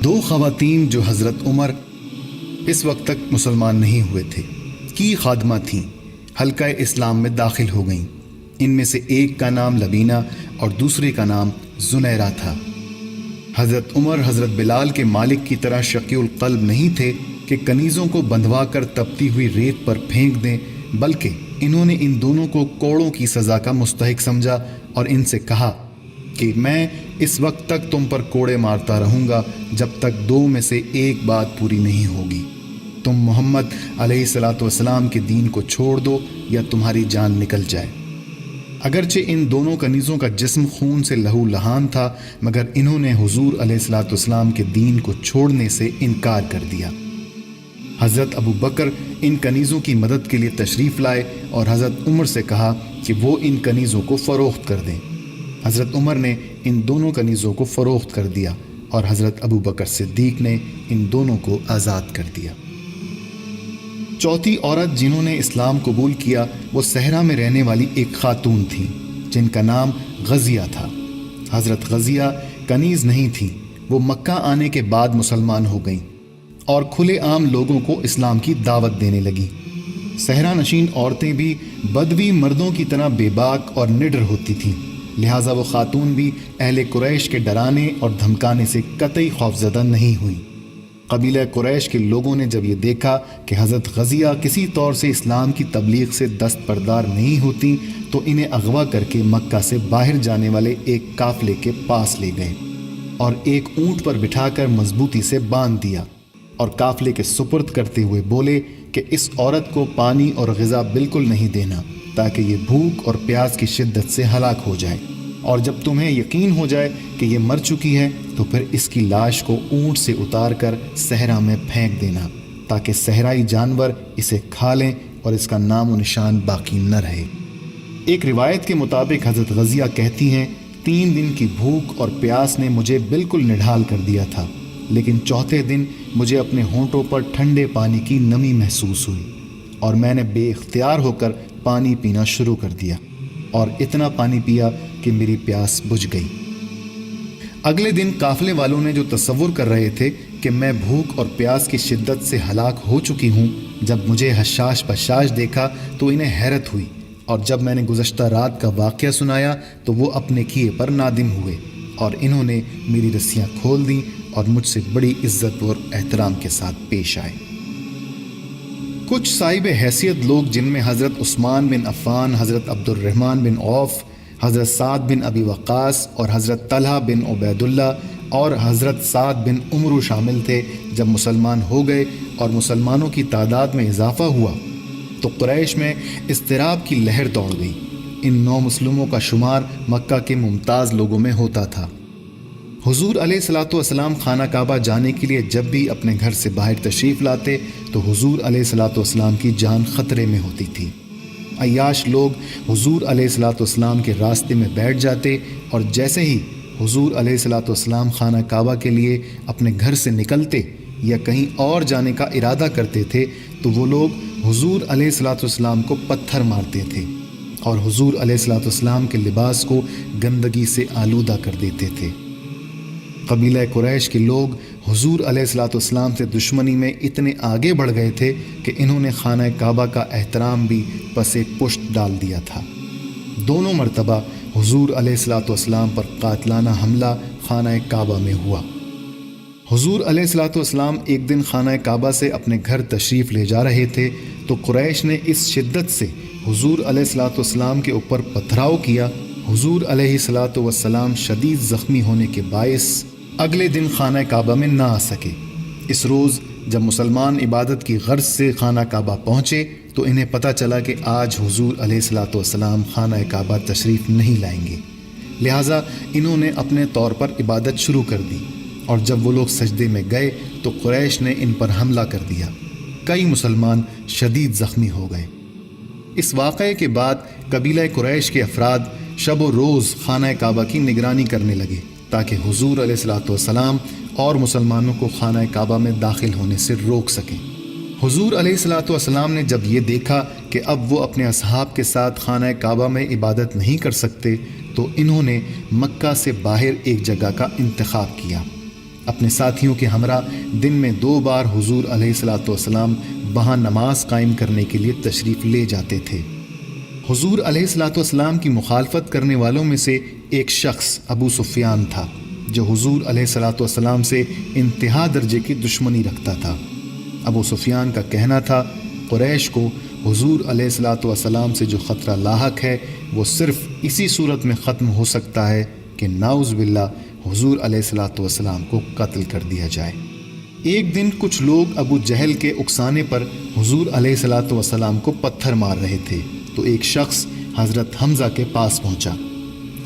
دو خواتین جو حضرت عمر اس وقت تک مسلمان نہیں ہوئے تھے کی خادمہ تھیں، حلقہ اسلام میں داخل ہو گئیں۔ ان میں سے ایک کا نام لبینہ اور دوسرے کا نام زنیرہ تھا۔ حضرت عمر حضرت بلال کے مالک کی طرح شقی القلب نہیں تھے کہ کنیزوں کو بندھوا کر تپتی ہوئی ریت پر پھینک دیں، بلکہ انہوں نے ان دونوں کو کوڑوں کی سزا کا مستحق سمجھا اور ان سے کہا کہ میں اس وقت تک تم پر کوڑے مارتا رہوں گا جب تک دو میں سے ایک بات پوری نہیں ہوگی، تم محمد علیہ الصلاۃ والسلام کے دین کو چھوڑ دو یا تمہاری جان نکل جائے۔ اگرچہ ان دونوں کنیزوں کا جسم خون سے لہو لہان تھا، مگر انہوں نے حضور علیہ الصلاۃ والسلام کے دین کو چھوڑنے سے انکار کر دیا۔ حضرت ابو بکر ان کنیزوں کی مدد کے لیے تشریف لائے اور حضرت عمر سے کہا کہ وہ ان کنیزوں کو فروخت کر دیں۔ حضرت عمر نے ان دونوں کنیزوں کو فروخت کر دیا اور حضرت ابو بکر صدیق نے ان دونوں کو آزاد کر دیا۔ چوتھی عورت جنہوں نے اسلام قبول کیا وہ صحرا میں رہنے والی ایک خاتون تھیں جن کا نام غزیہ تھا۔ حضرت غزیہ کنیز نہیں تھیں، وہ مکہ آنے کے بعد مسلمان ہو گئیں اور کھلے عام لوگوں کو اسلام کی دعوت دینے لگیں۔ صحرا نشین عورتیں بھی بدوی مردوں کی طرح بے باک اور نڈر ہوتی تھیں، لہٰذا وہ خاتون بھی اہل قریش کے ڈرانے اور دھمکانے سے قطعی خوفزدہ نہیں ہوئیں۔ قبیلہ قریش کے لوگوں نے جب یہ دیکھا کہ حضرت غزیہ کسی طور سے اسلام کی تبلیغ سے دستبردار نہیں ہوتی تو انہیں اغوا کر کے مکہ سے باہر جانے والے ایک قافلے کے پاس لے گئے اور ایک اونٹ پر بٹھا کر مضبوطی سے باندھ دیا اور قافلے کے سپرد کرتے ہوئے بولے کہ اس عورت کو پانی اور غذا بالکل نہیں دینا تاکہ یہ بھوک اور پیاس کی شدت سے ہلاک ہو جائے، اور جب تمہیں یقین ہو جائے کہ یہ مر چکی ہے تو پھر اس کی لاش کو اونٹ سے اتار کر صحرا میں پھینک دینا تاکہ صحرائی جانور اسے کھا لیں اور اس کا نام و نشان باقی نہ رہے۔ ایک روایت کے مطابق حضرت غزیہ کہتی ہیں 3 دن کی بھوک اور پیاس نے مجھے بالکل نڈھال کر دیا تھا، لیکن چوتھے دن مجھے اپنے ہونٹوں پر ٹھنڈے پانی کی نمی محسوس ہوئی اور میں نے بے اختیار ہو کر پانی پینا شروع کر دیا اور اتنا پانی پیا کہ میری پیاس بجھ گئی۔ اگلے دن قافلے والوں نے جو تصور کر رہے تھے کہ میں بھوک اور پیاس کی شدت سے ہلاک ہو چکی ہوں، جب مجھے حشاش بشاش دیکھا تو انہیں حیرت ہوئی، اور جب میں نے گزشتہ رات کا واقعہ سنایا تو وہ اپنے کیے پر نادم ہوئے اور انہوں نے میری رسیاں کھول دیں اور مجھ سے بڑی عزت اور احترام کے ساتھ پیش آئے۔ کچھ صاحب حیثیت لوگ جن میں حضرت عثمان بن عفان، حضرت عبد الرحمن بن عوف، حضرت سعد بن ابی وقاص اور حضرت طلحہ بن عبید اللہ اور حضرت سعد بن عمرو شامل تھے، جب مسلمان ہو گئے اور مسلمانوں کی تعداد میں اضافہ ہوا تو قریش میں اضطراب کی لہر دوڑ گئی۔ ان 9 مسلموں کا شمار مکہ کے ممتاز لوگوں میں ہوتا تھا۔ حضور علیہ الصلاۃ والسلام خانہ کعبہ جانے کے لیے جب بھی اپنے گھر سے باہر تشریف لاتے تو حضور علیہ الصلاۃ والسلام کی جان خطرے میں ہوتی تھی۔ عیاش لوگ حضور علیہ الصلاۃ والسلام کے راستے میں بیٹھ جاتے اور جیسے ہی حضور علیہ الصلاۃ والسلام خانہ کعبہ کے لیے اپنے گھر سے نکلتے یا کہیں اور جانے کا ارادہ کرتے تھے تو وہ لوگ حضور علیہ الصلاۃ والسلام کو پتھر مارتے تھے اور حضور علیہ الصلاۃ والسلام کے لباس کو گندگی سے آلودہ کر دیتے تھے۔ قبیلہ قریش کے لوگ حضور علیہ الصلاۃ والسلام سے دشمنی میں اتنے آگے بڑھ گئے تھے کہ انہوں نے خانہ کعبہ کا احترام بھی پس پشت ڈال دیا تھا۔ دونوں مرتبہ حضور علیہ الصلاۃ والسلام پر قاتلانہ حملہ خانہ کعبہ میں ہوا۔ حضور علیہ الصلاۃ والسلام ایک دن خانہ کعبہ سے اپنے گھر تشریف لے جا رہے تھے تو قریش نے اس شدت سے حضور علیہ الصلاۃ والسلام کے اوپر پتھراؤ کیا، حضور علیہ الصلاۃ والسلام شدید زخمی ہونے کے باعث اگلے دن خانہ کعبہ میں نہ آ سکے۔ اس روز جب مسلمان عبادت کی غرض سے خانہ کعبہ پہنچے تو انہیں پتہ چلا کہ آج حضور علیہ الصلاۃ والسلام خانہ کعبہ تشریف نہیں لائیں گے، لہٰذا انہوں نے اپنے طور پر عبادت شروع کر دی، اور جب وہ لوگ سجدے میں گئے تو قریش نے ان پر حملہ کر دیا۔ کئی مسلمان شدید زخمی ہو گئے۔ اس واقعے کے بعد قبیلہ قریش کے افراد شب و روز خانہ کعبہ کی نگرانی کرنے لگے تاکہ حضور علیہ الصلاۃ والسلام اور مسلمانوں کو خانہ کعبہ میں داخل ہونے سے روک سکیں۔ حضور علیہ الصلاۃ والسلام نے جب یہ دیکھا کہ اب وہ اپنے اصحاب کے ساتھ خانہ کعبہ میں عبادت نہیں کر سکتے تو انہوں نے مکہ سے باہر ایک جگہ کا انتخاب کیا۔ اپنے ساتھیوں کے ہمراہ دن میں 2 بار حضور علیہ الصلوۃ والسلام وہاں نماز قائم کرنے کے لیے تشریف لے جاتے تھے۔ حضور علیہ الصلوۃ والسلام کی مخالفت کرنے والوں میں سے ایک شخص ابو سفیان تھا، جو حضور علیہ الصلوۃ والسلام سے انتہا درجے کی دشمنی رکھتا تھا۔ ابو سفیان کا کہنا تھا، قریش کو حضور علیہ الصلوۃ والسلام سے جو خطرہ لاحق ہے وہ صرف اسی صورت میں ختم ہو سکتا ہے کہ نعوذ باللہ حضور علیہ الصلوۃ والسلام کو قتل کر دیا جائے۔ ایک دن کچھ لوگ ابو جہل کے اکسانے پر حضور علیہ الصلوۃ والسلام کو پتھر مار رہے تھے تو ایک شخص حضرت حمزہ کے پاس پہنچا۔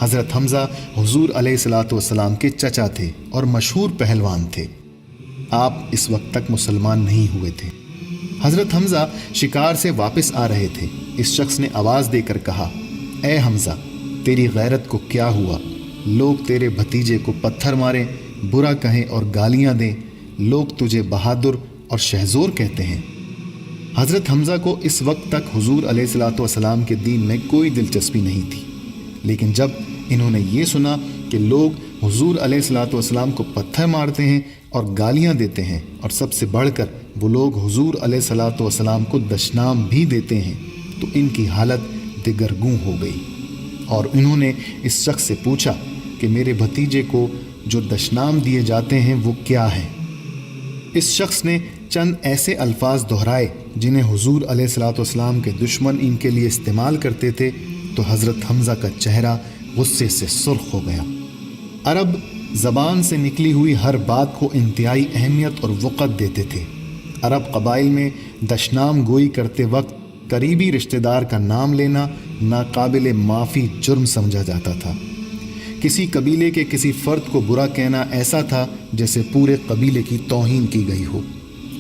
حضرت حمزہ حضور علیہ الصلوۃ والسلام کے چچا تھے اور مشہور پہلوان تھے۔ آپ اس وقت تک مسلمان نہیں ہوئے تھے۔ حضرت حمزہ شکار سے واپس آ رہے تھے۔ اس شخص نے آواز دے کر کہا، اے حمزہ، تیری غیرت کو کیا ہوا؟ لوگ تیرے بھتیجے کو پتھر ماریں، برا کہیں اور گالیاں دیں، لوگ تجھے بہادر اور شہزور کہتے ہیں۔ حضرت حمزہ کو اس وقت تک حضور علیہ الصلوۃ والسلام کے دین میں کوئی دلچسپی نہیں تھی، لیکن جب انہوں نے یہ سنا کہ لوگ حضور علیہ الصلوۃ والسلام کو پتھر مارتے ہیں اور گالیاں دیتے ہیں، اور سب سے بڑھ کر وہ لوگ حضور علیہ الصلوۃ والسلام کو دشنام بھی دیتے ہیں، تو ان کی حالت دگرگوں ہو گئی، اور انہوں نے اس شخص سے پوچھا کہ میرے بھتیجے کو جو دشنام دیے جاتے ہیں وہ کیا ہیں؟ اس شخص نے چند ایسے الفاظ دہرائے جنہیں حضور علیہ الصلوۃ والسلام کے دشمن ان کے لیے استعمال کرتے تھے، تو حضرت حمزہ کا چہرہ غصے سے سرخ ہو گیا۔ عرب زبان سے نکلی ہوئی ہر بات کو انتہائی اہمیت اور وقت دیتے تھے۔ عرب قبائل میں دشنام گوئی کرتے وقت قریبی رشتہ دار کا نام لینا ناقابل معافی جرم سمجھا جاتا تھا۔ کسی قبیلے کے کسی فرد کو برا کہنا ایسا تھا جیسے پورے قبیلے کی توہین کی گئی ہو۔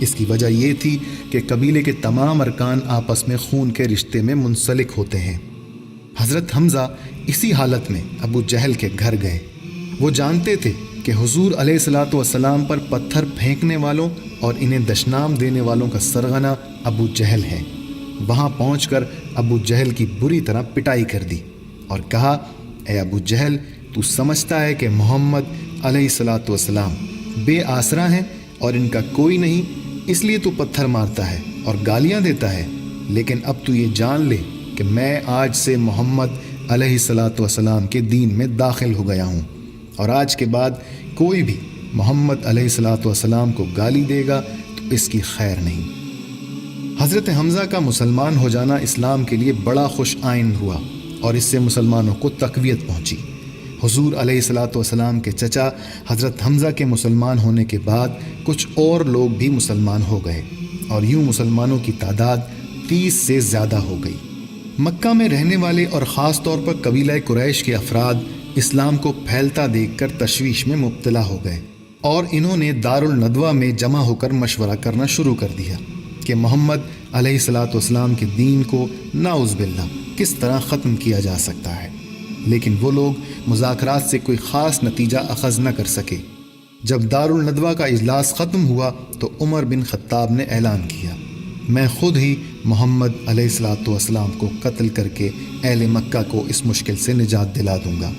اس کی وجہ یہ تھی کہ قبیلے کے تمام ارکان آپس میں خون کے رشتے میں منسلک ہوتے ہیں۔ حضرت حمزہ اسی حالت میں ابو جہل کے گھر گئے۔ وہ جانتے تھے کہ حضور علیہ الصلوۃ والسلام پر پتھر پھینکنے والوں اور انہیں دشنام دینے والوں کا سرغنہ ابو جہل ہے۔ وہاں پہنچ کر ابو جہل کی بری طرح پٹائی کر دی اور کہا، اے ابو جہل، تو سمجھتا ہے کہ محمد علیہ الصلوۃ والسلام بے آسرا ہیں اور ان کا کوئی نہیں، اس لیے تو پتھر مارتا ہے اور گالیاں دیتا ہے، لیکن اب تو یہ جان لے کہ میں آج سے محمد علیہ الصلوۃ والسلام کے دین میں داخل ہو گیا ہوں، اور آج کے بعد کوئی بھی محمد علیہ الصلوۃ والسلام کو گالی دے گا تو اس کی خیر نہیں۔ حضرت حمزہ کا مسلمان ہو جانا اسلام کے لیے بڑا خوش آئند ہوا، اور اس سے مسلمانوں کو تقویت پہنچی۔ حضور علیہ الصلوۃ والسلام کے چچا حضرت حمزہ کے مسلمان ہونے کے بعد کچھ اور لوگ بھی مسلمان ہو گئے، اور یوں مسلمانوں کی تعداد 30 سے زیادہ ہو گئی۔ مکہ میں رہنے والے اور خاص طور پر قبیلہ قریش کے افراد اسلام کو پھیلتا دیکھ کر تشویش میں مبتلا ہو گئے، اور انہوں نے دارالندوہ میں جمع ہو کر مشورہ کرنا شروع کر دیا کہ محمد علیہ الصلوۃ والسلام کے دین کو نعوذ باللہ کس طرح ختم کیا جا سکتا ہے، لیکن وہ لوگ مذاکرات سے کوئی خاص نتیجہ اخذ نہ کر سکے۔ جب دارالندوہ کا اجلاس ختم ہوا تو عمر بن خطاب نے اعلان کیا، میں خود ہی محمد علیہ الصلوۃ والسلام کو قتل کر کے اہل مکہ کو اس مشکل سے نجات دلا دوں گا۔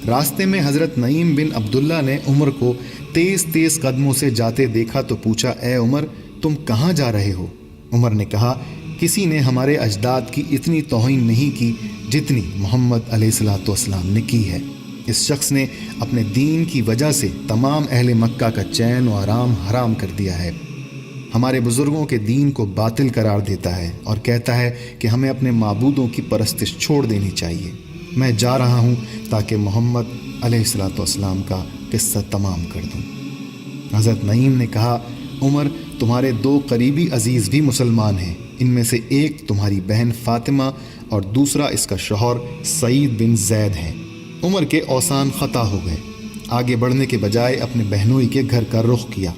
راستے میں حضرت نعیم بن عبداللہ نے عمر کو تیز تیز قدموں سے جاتے دیکھا تو پوچھا، اے عمر، تم کہاں جا رہے ہو؟ عمر نے کہا، کسی نے ہمارے اجداد کی اتنی توہین نہیں کی جتنی محمد علیہ الصلوۃ والسلام نے کی ہے۔ اس شخص نے اپنے دین کی وجہ سے تمام اہل مکہ کا چین و آرام حرام کر دیا ہے، ہمارے بزرگوں کے دین کو باطل قرار دیتا ہے اور کہتا ہے کہ ہمیں اپنے معبودوں کی پرستش چھوڑ دینی چاہیے۔ میں جا رہا ہوں تاکہ محمد علیہ الصلوۃ والسلام کا قصہ تمام کر دوں۔ حضرت نعیم نے کہا، عمر، تمہارے 2 قریبی عزیز بھی مسلمان ہیں، ان میں سے ایک تمہاری بہن فاطمہ اور دوسرا اس کا شوہر سعید بن زید ہے۔ عمر کے اوسان خطا ہو گئے، آگے بڑھنے کے بجائے اپنے بہنوئی کے گھر کا رخ کیا۔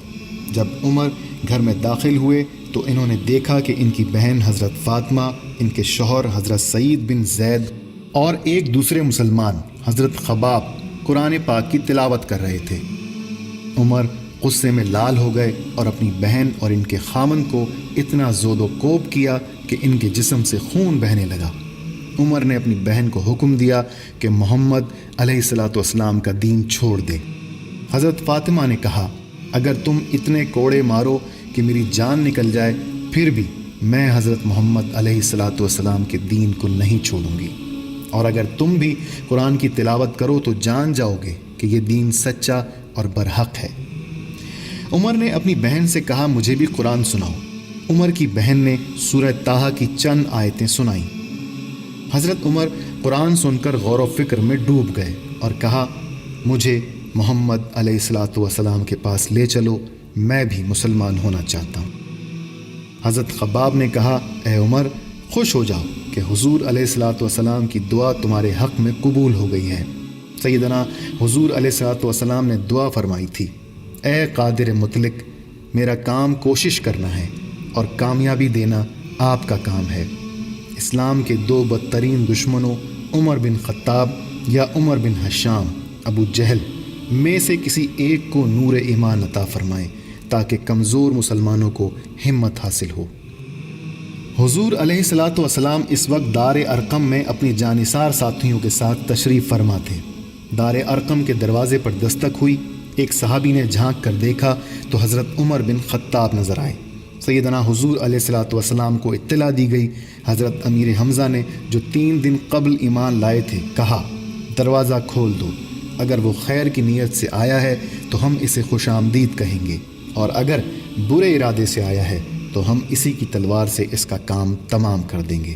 جب عمر گھر میں داخل ہوئے تو انہوں نے دیکھا کہ ان کی بہن حضرت فاطمہ، ان کے شوہر حضرت سعید بن زید اور ایک دوسرے مسلمان حضرت خباب قرآن پاک کی تلاوت کر رہے تھے۔ عمر غصے میں لال ہو گئے اور اپنی بہن اور ان کے خامن کو اتنا زود و کوب کیا کہ ان کے جسم سے خون بہنے لگا۔ عمر نے اپنی بہن کو حکم دیا کہ محمد علیہ الصلوۃ والسلام کا دین چھوڑ دے۔ حضرت فاطمہ نے کہا اگر تم اتنے کوڑے مارو کہ میری جان نکل جائے پھر بھی میں حضرت محمد علیہ الصلاۃ والسلام کے دین کو نہیں چھوڑوں گی، اور اگر تم بھی قرآن کی تلاوت کرو تو جان جاؤ گے کہ یہ دین سچا اور برحق ہے۔ عمر نے اپنی بہن سے کہا مجھے بھی قرآن سناؤ۔ عمر کی بہن نے سورہ طٰہٰ کی چند آیتیں سنائیں۔ حضرت عمر قرآن سن کر غور و فکر میں ڈوب گئے اور کہا مجھے محمد علیہ الصلاۃ والسلام کے پاس لے چلو، میں بھی مسلمان ہونا چاہتا ہوں۔ حضرت خباب نے کہا اے عمر خوش ہو جاؤ کہ حضور علیہ الصلاۃ والسلام کی دعا تمہارے حق میں قبول ہو گئی ہے۔ سیدنا حضور علیہ الصلاۃ والسلام نے دعا فرمائی تھی اے قادر مطلق، میرا کام کوشش کرنا ہے اور کامیابی دینا آپ کا کام ہے۔ اسلام کے دو بدترین دشمنوں عمر بن خطاب یا عمر بن ہشام ابو جہل میں سے کسی ایک کو نور ایمان عطا فرمائیں تاکہ کمزور مسلمانوں کو ہمت حاصل ہو۔ حضور علیہ الصلاۃ والسلام اس وقت دار ارقم میں اپنی جانثار ساتھیوں کے ساتھ تشریف فرما تھے۔ دار ارقم کے دروازے پر دستک ہوئی، ایک صحابی نے جھانک کر دیکھا تو حضرت عمر بن خطاب نظر آئے۔ سیدنا حضور علیہ الصلاۃ والسلام کو اطلاع دی گئی۔ حضرت امیر حمزہ نے جو 3 دن قبل ایمان لائے تھے کہا دروازہ کھول دو، اگر وہ خیر کی نیت سے آیا ہے تو ہم اسے خوش آمدید کہیں گے، اور اگر برے ارادے سے آیا ہے تو ہم اسی کی تلوار سے اس کا کام تمام کر دیں گے۔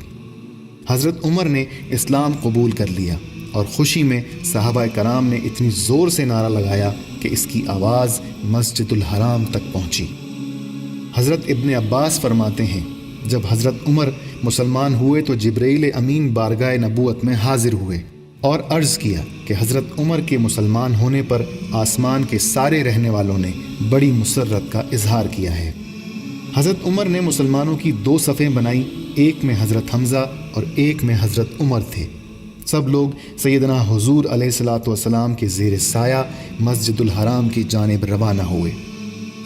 حضرت عمر نے اسلام قبول کر لیا اور خوشی میں صحابہ کرام نے اتنی زور سے نعرہ لگایا کہ اس کی آواز مسجد الحرام تک پہنچی۔ حضرت ابن عباس فرماتے ہیں جب حضرت عمر مسلمان ہوئے تو جبرائیل امین بارگاہ نبوت میں حاضر ہوئے اور عرض کیا کہ حضرت عمر کے مسلمان ہونے پر آسمان کے سارے رہنے والوں نے بڑی مسرت کا اظہار کیا ہے۔ حضرت عمر نے مسلمانوں کی 2 صفیں بنائی، ایک میں حضرت حمزہ اور ایک میں حضرت عمر تھے۔ سب لوگ سیدنا حضور علیہ الصلاۃ والسلام کے زیر سایہ مسجد الحرام کی جانب روانہ ہوئے۔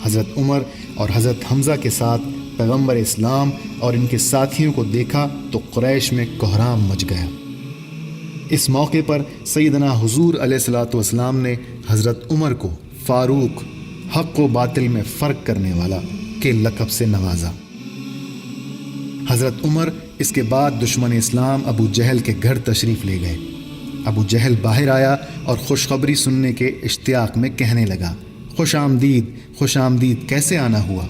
حضرت عمر اور حضرت حمزہ کے ساتھ پیغمبر اسلام اور ان کے ساتھیوں کو دیکھا تو قریش میں کوہرام مچ گیا۔ اس موقع پر سیدنا حضور علیہ الصلاۃ والسلام نے حضرت عمر کو فاروق، حق و باطل میں فرق کرنے والا کے لقب سے نوازا۔ حضرت عمر اس کے بعد دشمن اسلام ابو جہل کے گھر تشریف لے گئے۔ ابو جہل باہر آیا اور خوشخبری سننے کے اشتیاق میں کہنے لگا خوش آمدید، خوش آمدید، کیسے آنا ہوا؟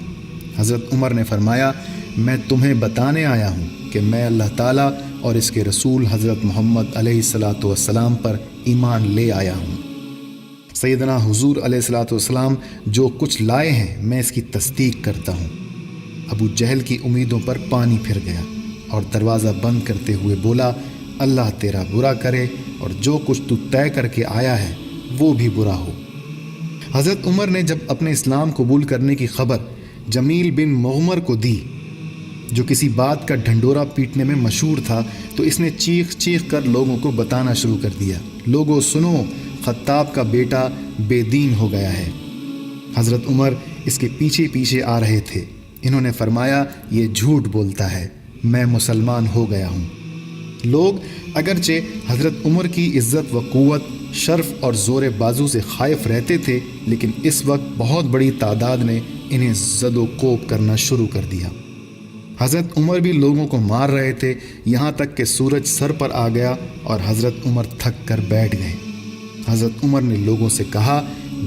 حضرت عمر نے فرمایا میں تمہیں بتانے آیا ہوں کہ میں اللہ تعالیٰ اور اس کے رسول حضرت محمد علیہ الصلاۃ والسلام پر ایمان لے آیا ہوں۔ سیدنا حضور علیہ الصلاۃ والسلام جو کچھ لائے ہیں میں اس کی تصدیق کرتا ہوں۔ ابو جہل کی امیدوں پر پانی پھر گیا اور دروازہ بند کرتے ہوئے بولا اللہ تیرا برا کرے اور جو کچھ تو طے کر کے آیا ہے وہ بھی برا ہو۔ حضرت عمر نے جب اپنے اسلام قبول کرنے کی خبر جمیل بن مغمر کو دی جو کسی بات کا ڈھنڈورا پیٹنے میں مشہور تھا تو اس نے چیخ چیخ کر لوگوں کو بتانا شروع کر دیا لوگو سنو، خطاب کا بیٹا بے دین ہو گیا ہے۔ حضرت عمر اس کے پیچھے پیچھے آ رہے تھے۔ انہوں نے فرمایا یہ جھوٹ بولتا ہے، میں مسلمان ہو گیا ہوں۔ لوگ اگرچہ حضرت عمر کی عزت و قوت، شرف اور زور بازو سے خائف رہتے تھے لیکن اس وقت بہت بڑی تعداد نے انہیں زد و کوب کرنا شروع کر دیا۔ حضرت عمر بھی لوگوں کو مار رہے تھے، یہاں تک کہ سورج سر پر آ گیا اور حضرت عمر تھک کر بیٹھ گئے۔ حضرت عمر نے لوگوں سے کہا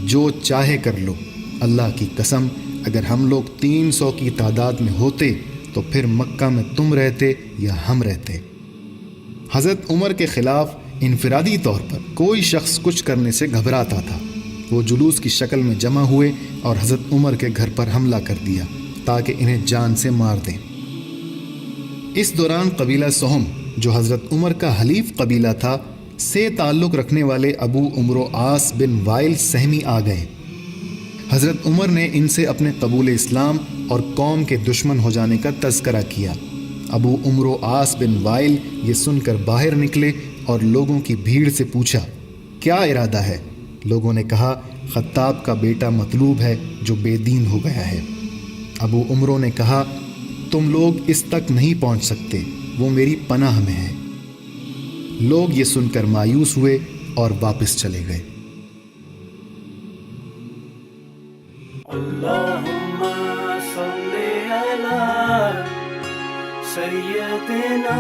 جو چاہے کر لو، اللہ کی قسم اگر ہم لوگ 300 کی تعداد میں ہوتے تو پھر مکہ میں تم رہتے یا ہم رہتے۔ حضرت عمر کے خلاف انفرادی طور پر کوئی شخص کچھ کرنے سے گھبراتا تھا۔ وہ جلوس کی شکل میں جمع ہوئے اور حضرت عمر کے گھر پر حملہ کر دیا تاکہ انہیں جان سے مار دیں۔ اس دوران قبیلہ سہم جو حضرت عمر کا حلیف قبیلہ تھا سے تعلق رکھنے والے ابو عمرو عاص بن وائل سہمی آ گئے۔ حضرت عمر نے ان سے اپنے قبول اسلام اور قوم کے دشمن ہو جانے کا تذکرہ کیا۔ ابو عمرو عاص بن وائل یہ سن کر باہر نکلے اور لوگوں کی بھیڑ سے پوچھا کیا ارادہ ہے؟ لوگوں نے کہا خطاب کا بیٹا مطلوب ہے جو بے دین ہو گیا ہے۔ ابو عمرو نے کہا تم لوگ اس تک نہیں پہنچ سکتے، وہ میری پناہ میں ہے۔ لوگ یہ سن کر مایوس ہوئے اور واپس چلے گئے۔ اللهم صل على سيدنا